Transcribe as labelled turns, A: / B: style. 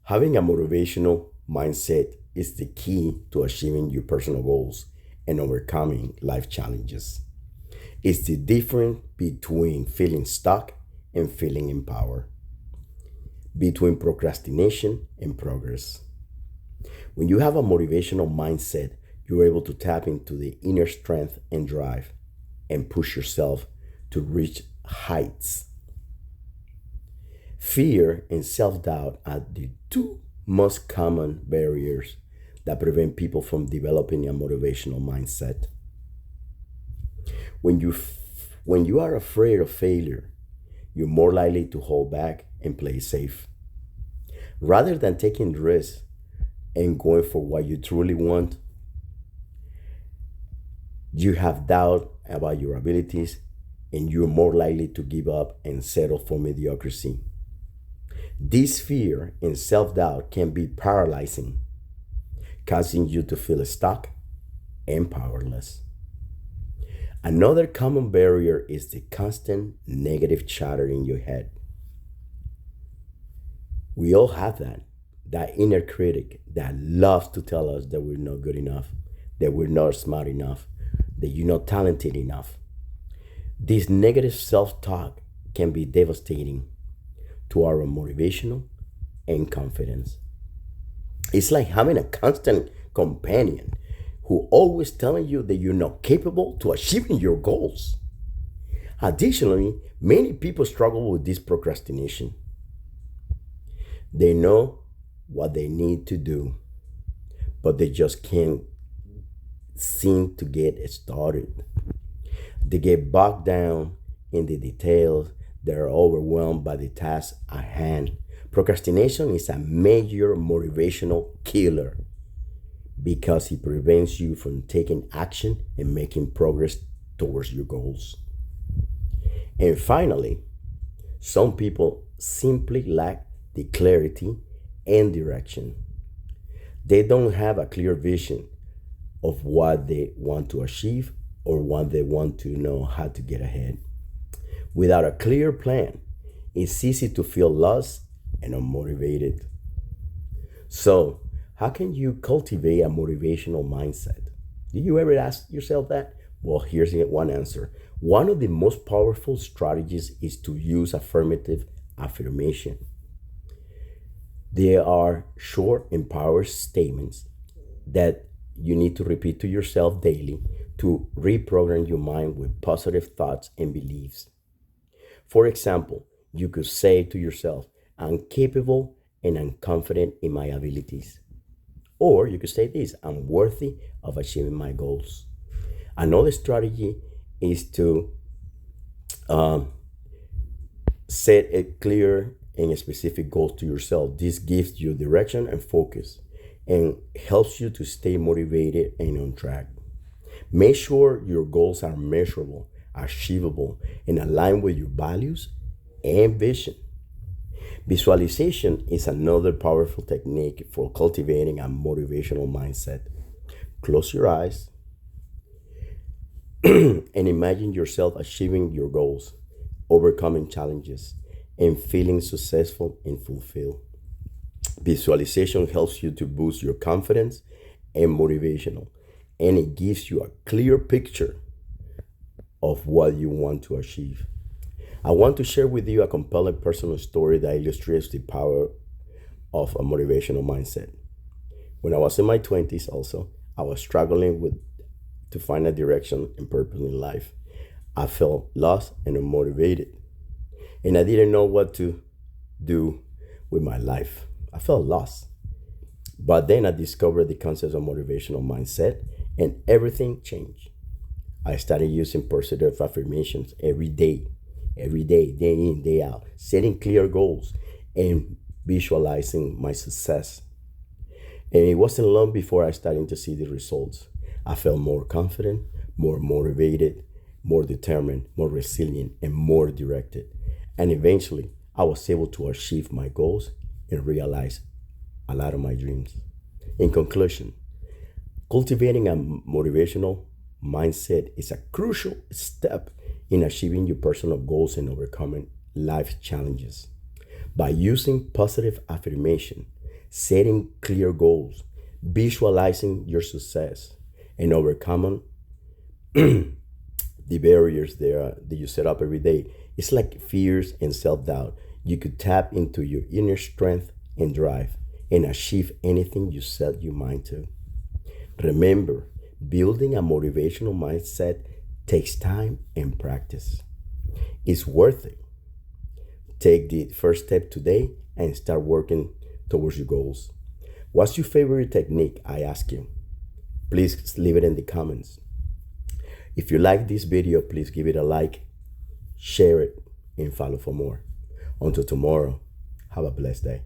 A: Having a motivational mindset is the key to achieving your personal goals and overcoming life challenges. It's the difference between feeling stuck and feeling empowered, between procrastination and progress. When you have a motivational mindset, you're able to tap into the inner strength and drive and push yourself to reach heights. Fear and self doubt are the two most common barriers that prevent people from developing a motivational mindset. When you are afraid of failure, you're more likely to hold back and play safe. Rather than taking risks and going for what you truly want, you have doubt about your abilities and you're more likely to give up and settle for mediocrity. This fear and self doubt can be paralyzing, causing you to feel stuck and powerless. Another common barrier is the constant negative chatter in your head. We all have that inner critic that loves to tell us that we're not good enough, that we're not smart enough, that you're not talented enough. This negative self talk can be devastating to our motivational and confidence. It's like having a constant companion who always telling you that you're not capable to achieving your goals. Additionally, many people struggle with this procrastination. They know what they need to do, but they just can't seem to get started. They get bogged down in the details. They're overwhelmed by the task at hand. Procrastination is a major motivational killer because it prevents you from taking action and making progress towards your goals. And finally, some people simply lack the clarity and direction. They don't have a clear vision of what they want to achieve or what they want to know how to get ahead. Without a clear plan, it's easy to feel lost and unmotivated. So, how can you cultivate a motivational mindset? Do you ever ask yourself that? Well, here's one answer. One of the most powerful strategies is to use affirmative affirmation. They are short, empowered statements that you need to repeat to yourself daily to reprogram your mind with positive thoughts and beliefs. For example, you could say to yourself, I'm capable and I'm confident in my abilities. Or you could say this, I'm worthy of achieving my goals. Another strategy is to um, set a clear and specific goals to yourself. This gives you direction and focus and helps you to stay motivated and on track. Make sure your goals are measurable, achievable, and aligned with your values and vision. Visualization is another powerful technique for cultivating a motivational mindset. Close your eyes and imagine yourself achieving your goals, overcoming challenges, and feeling successful and fulfilled. Visualization helps you to boost your confidence and motivational, and it gives you a clear picture of what you want to achieve. I want to share with you a compelling personal story that illustrates the power of a motivational mindset. When I was in my 20s also, I was struggling with to find a direction and purpose in life. I felt lost and unmotivated, and I didn't know what to do with my life. I felt lost. But then I discovered the concept of motivational mindset and everything changed. I started using positive affirmations every day in, day out, setting clear goals and visualizing my success. And it wasn't long before I started to see the results. I felt more confident, more motivated, more determined, more resilient, and more directed. And eventually, I was able to achieve my goals and realize a lot of my dreams. In conclusion, cultivating a motivational mindset is a crucial step in achieving your personal goals and overcoming life challenges. By using positive affirmation, setting clear goals, visualizing your success, and overcoming the barriers there that you set up every day. It's like fears and self-doubt. You could tap into your inner strength and drive and achieve anything you set your mind to. Remember, building a motivational mindset takes time and practice. It's worth it. Take the first step today and start working towards your goals. What's your favorite technique? I ask you. Please leave it in the comments. If you like this video, please give it a like, share it, and follow for more. Until tomorrow, have a blessed day.